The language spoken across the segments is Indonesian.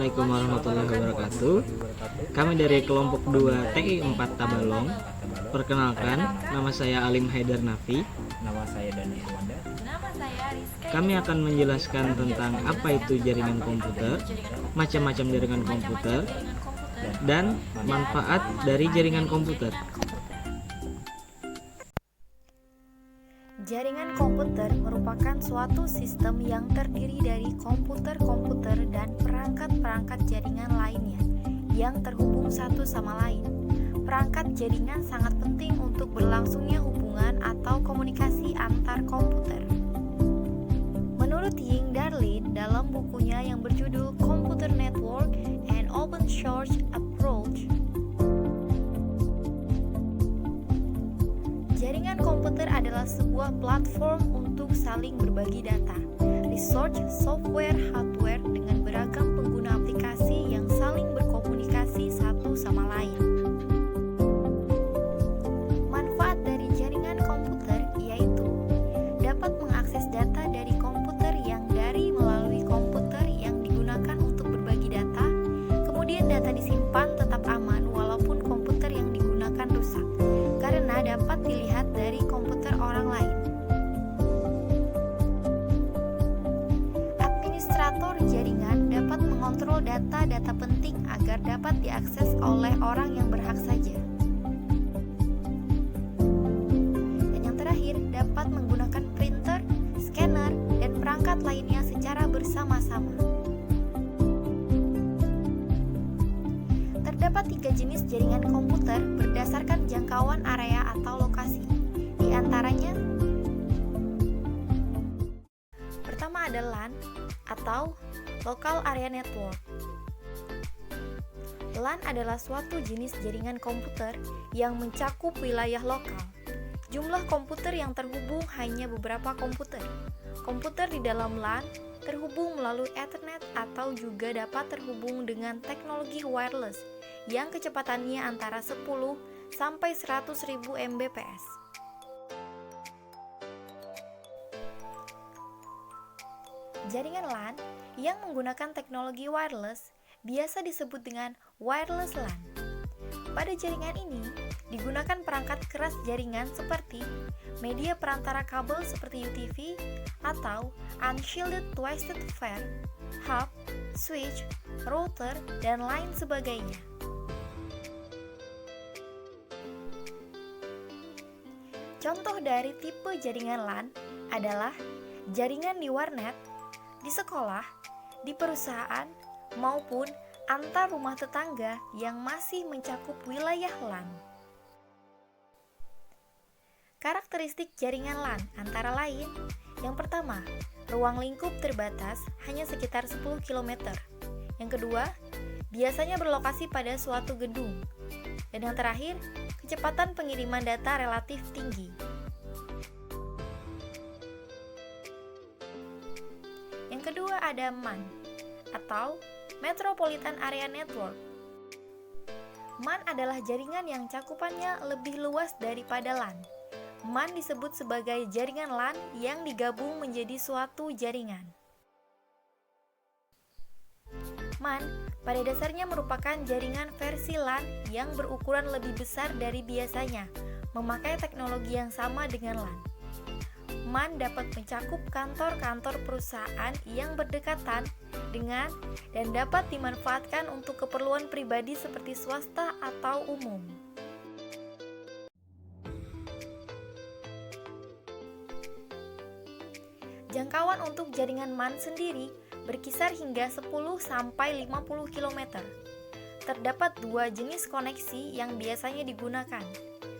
Assalamualaikum warahmatullahi wabarakatuh. Kami dari kelompok 2 TI 4 Tabalong. Perkenalkan, nama saya Alim Haidar Nafi. Nama saya Dani Irwanda. Nama saya Rizka. Kami akan menjelaskan tentang apa itu jaringan komputer, macam-macam jaringan komputer, dan manfaat dari jaringan komputer. Jaringan komputer merupakan suatu sistem yang terdiri dari komputer-komputer dan perangkat-perangkat jaringan lainnya yang terhubung satu sama lain. Perangkat jaringan sangat penting untuk berlangsungnya hubungan atau komunikasi antar komputer. Menurut Ying Darlin dalam bukunya yang berjudul Computer Network and Open Source Approach, jaringan komputer adalah sebuah platform untuk saling berbagi data, research, software, hardware dengan beragam pengguna aplikasi yang saling berkomunikasi satu sama lain. Manfaat dari jaringan komputer yaitu dapat mengakses data dari komputer yang melalui komputer yang digunakan untuk berbagi data, kemudian data disimpan tetap aman walaupun komputer yang digunakan rusak, karena dapat dilihat dari komputer orang lain. Administrator jaringan dapat mengontrol data-data penting agar dapat diakses oleh orang yang berhak saja. Dan yang terakhir, dapat menggunakan printer, scanner, dan perangkat lainnya secara bersama-sama. Terdapat 3 jenis jaringan komputer berdasarkan jangkauan area atau lokasi. Di antaranya, pertama ada LAN atau Local Area Network. LAN adalah suatu jenis jaringan komputer yang mencakup wilayah lokal. Jumlah komputer yang terhubung hanya beberapa komputer. Komputer di dalam LAN terhubung melalui Ethernet atau juga dapat terhubung dengan teknologi wireless yang kecepatannya antara 10 sampai 100.000 Mbps. Jaringan LAN yang menggunakan teknologi wireless biasa disebut dengan wireless LAN. Pada jaringan ini digunakan perangkat keras jaringan seperti media perantara kabel seperti UTV atau unshielded twisted pair, hub, switch, router, dan lain sebagainya. Contoh dari tipe jaringan LAN adalah jaringan di warnet, di sekolah, di perusahaan, maupun antar rumah tetangga yang masih mencakup wilayah LAN. Karakteristik jaringan LAN antara lain, yang pertama, ruang lingkup terbatas hanya sekitar 10 km. Yang kedua, biasanya berlokasi pada suatu gedung. Dan yang terakhir, kecepatan pengiriman data relatif tinggi. Yang kedua ada MAN atau Metropolitan Area Network. MAN adalah jaringan yang cakupannya lebih luas daripada LAN. MAN disebut sebagai jaringan LAN yang digabung menjadi suatu jaringan. MAN pada dasarnya merupakan jaringan versi LAN yang berukuran lebih besar dari biasanya, memakai teknologi yang sama dengan LAN. MAN dapat mencakup kantor-kantor perusahaan yang berdekatan dengan dan dapat dimanfaatkan untuk keperluan pribadi seperti swasta atau umum. Jangkauan untuk jaringan MAN sendiri berkisar hingga 10 sampai 50 km. Terdapat 2 jenis koneksi yang biasanya digunakan.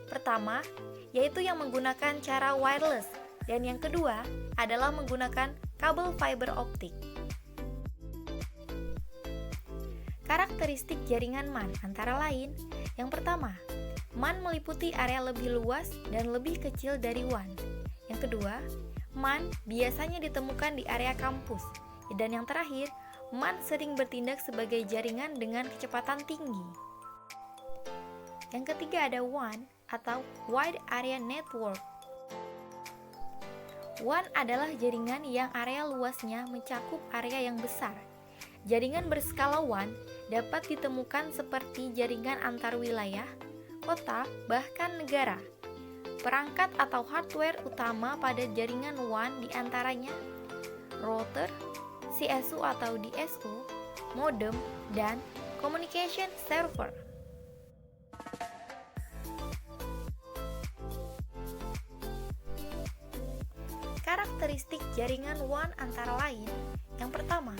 Pertama, yaitu yang menggunakan cara wireless, dan yang kedua adalah menggunakan kabel fiber optik. Karakteristik jaringan MAN antara lain, yang pertama, MAN meliputi area lebih luas dan lebih kecil dari WAN. Yang kedua, MAN biasanya ditemukan di area kampus. Dan yang terakhir, MAN sering bertindak sebagai jaringan dengan kecepatan tinggi. Yang ketiga ada WAN atau Wide Area Network. WAN adalah jaringan yang area luasnya mencakup area yang besar. Jaringan berskala WAN dapat ditemukan seperti jaringan antar wilayah, kota, bahkan negara. Perangkat atau hardware utama pada jaringan WAN diantaranya router, CSU atau DSU, modem, dan communication server. Karakteristik jaringan WAN antara lain, yang pertama,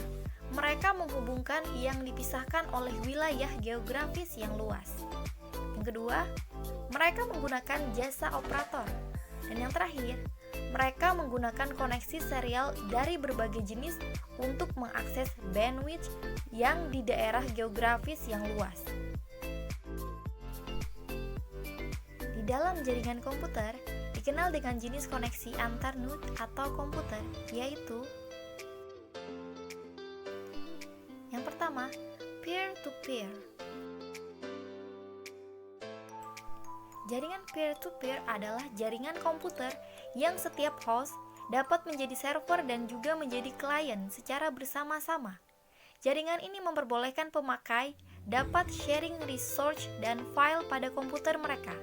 mereka menghubungkan yang dipisahkan oleh wilayah geografis yang luas. Yang kedua, mereka menggunakan jasa operator. Dan yang terakhir, mereka menggunakan koneksi serial dari berbagai jenis untuk mengakses bandwidth yang di daerah geografis yang luas. Di dalam jaringan komputer, dikenal dengan jenis koneksi antar node atau komputer, yaitu yang pertama, peer-to-peer. Jaringan peer-to-peer adalah jaringan komputer yang setiap host dapat menjadi server dan juga menjadi klien secara bersama-sama. Jaringan ini memperbolehkan pemakai dapat sharing resource dan file pada komputer mereka.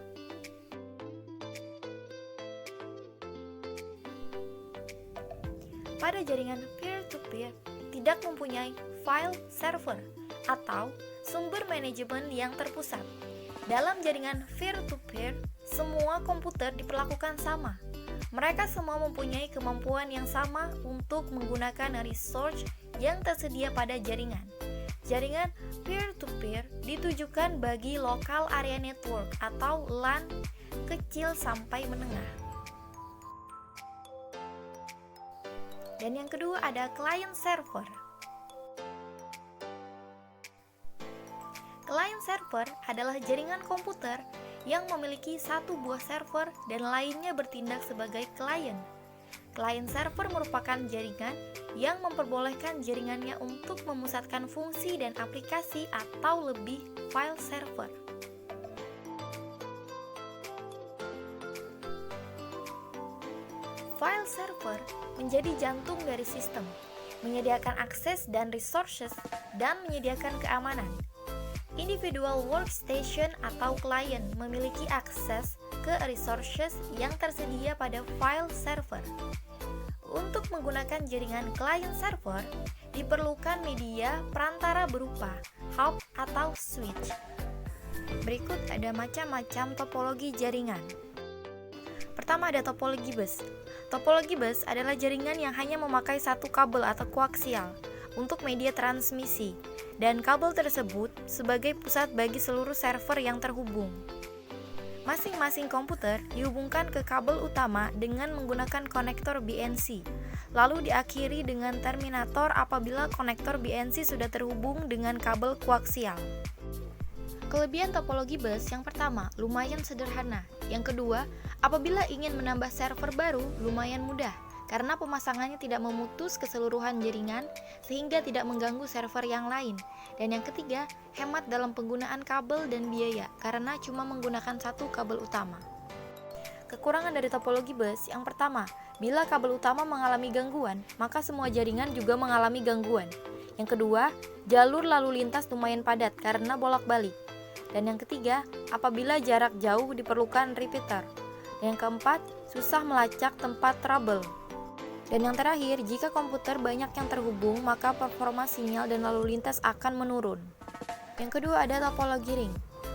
Pada jaringan peer-to-peer tidak mempunyai file server atau sumber manajemen yang terpusat. Dalam jaringan peer-to-peer, semua komputer diperlakukan sama. Mereka semua mempunyai kemampuan yang sama untuk menggunakan resource yang tersedia pada jaringan. Jaringan peer-to-peer ditujukan bagi local area network atau LAN kecil sampai menengah. Dan yang kedua ada client server. Client server adalah jaringan komputer yang memiliki satu buah server dan lainnya bertindak sebagai klien. Client server merupakan jaringan yang memperbolehkan jaringannya untuk memusatkan fungsi dan aplikasi atau lebih file server. File server menjadi jantung dari sistem, menyediakan akses dan resources, dan menyediakan keamanan. Individual workstation atau klien memiliki akses ke resources yang tersedia pada file server. Untuk menggunakan jaringan client server, diperlukan media perantara berupa hub atau switch. Berikut ada macam-macam topologi jaringan. Pertama ada topologi bus. Topologi bus adalah jaringan yang hanya memakai satu kabel atau koaksial untuk media transmisi, dan kabel tersebut sebagai pusat bagi seluruh server yang terhubung. Masing-masing komputer dihubungkan ke kabel utama dengan menggunakan konektor BNC, lalu diakhiri dengan terminator apabila konektor BNC sudah terhubung dengan kabel koaksial. Kelebihan topologi bus yang pertama, lumayan sederhana. Yang kedua, apabila ingin menambah server baru, lumayan mudah, karena pemasangannya tidak memutus keseluruhan jaringan sehingga tidak mengganggu server yang lain. Dan yang ketiga, hemat dalam penggunaan kabel dan biaya karena cuma menggunakan satu kabel utama. Kekurangan dari topologi bus yang pertama, bila kabel utama mengalami gangguan, maka semua jaringan juga mengalami gangguan. Yang kedua, jalur lalu lintas lumayan padat karena bolak-balik. Dan yang ketiga, apabila jarak jauh diperlukan repeater. Dan yang keempat, susah melacak tempat trouble. Dan yang terakhir, jika komputer banyak yang terhubung, maka performa sinyal dan lalu lintas akan menurun. Yang kedua ada topologi ring.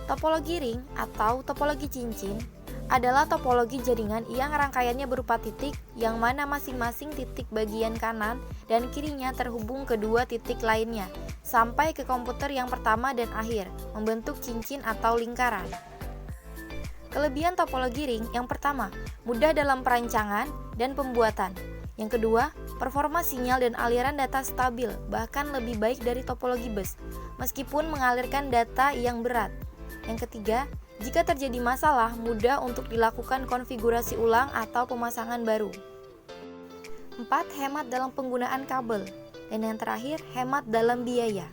Topologi ring atau topologi cincin adalah topologi jaringan yang rangkaiannya berupa titik, yang mana masing-masing titik bagian kanan dan kirinya terhubung ke dua titik lainnya, sampai ke komputer yang pertama dan akhir, membentuk cincin atau lingkaran. Kelebihan topologi ring yang pertama, mudah dalam perancangan dan pembuatan. Yang kedua, performa sinyal dan aliran data stabil, bahkan lebih baik dari topologi bus, meskipun mengalirkan data yang berat. Yang ketiga, jika terjadi masalah, mudah untuk dilakukan konfigurasi ulang atau pemasangan baru. 4. Hemat dalam penggunaan kabel. Dan yang terakhir, hemat dalam biaya.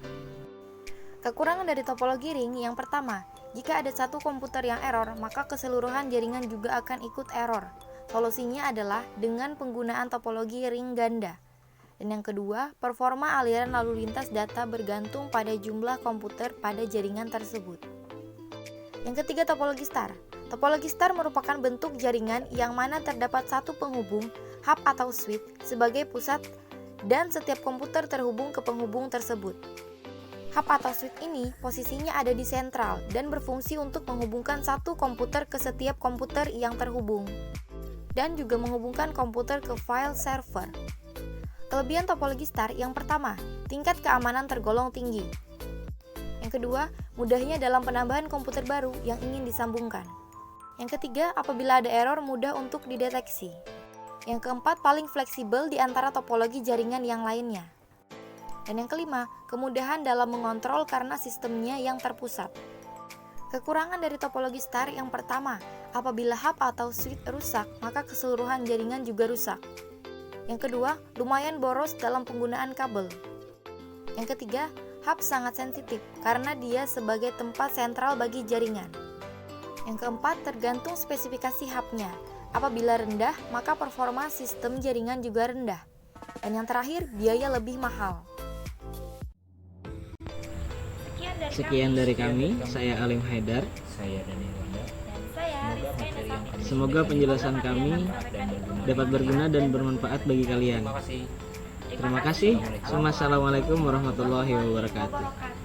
Kekurangan dari topologi ring yang pertama, jika ada satu komputer yang error, maka keseluruhan jaringan juga akan ikut error. Solusinya adalah dengan penggunaan topologi ring ganda. Dan yang kedua, performa aliran lalu lintas data bergantung pada jumlah komputer pada jaringan tersebut. Yang ketiga, topologi star. Topologi star merupakan bentuk jaringan yang mana terdapat satu penghubung, hub atau switch sebagai pusat dan setiap komputer terhubung ke penghubung tersebut. Hub atau switch ini posisinya ada di sentral dan berfungsi untuk menghubungkan satu komputer ke setiap komputer yang terhubung dan juga menghubungkan komputer ke file server. Kelebihan topologi star yang pertama, tingkat keamanan tergolong tinggi. Yang kedua, mudahnya dalam penambahan komputer baru yang ingin disambungkan. Yang ketiga, apabila ada error mudah untuk dideteksi. Yang keempat, paling fleksibel di antara topologi jaringan yang lainnya. Dan yang kelima, kemudahan dalam mengontrol karena sistemnya yang terpusat. Kekurangan dari topologi star yang pertama, apabila hub atau switch rusak, maka keseluruhan jaringan juga rusak. Yang kedua, lumayan boros dalam penggunaan kabel. Yang ketiga, hub sangat sensitif karena dia sebagai tempat sentral bagi jaringan. Yang keempat, tergantung spesifikasi hubnya. Apabila rendah, maka performa sistem jaringan juga rendah. Dan yang terakhir, biaya lebih mahal. Sekian dari kami, saya Alim Haidar. Saya Daniel Wanda. Semoga penjelasan kami dapat berguna dan bermanfaat bagi kalian. Terima kasih. Terima kasih. Wassalamualaikum warahmatullahi wabarakatuh.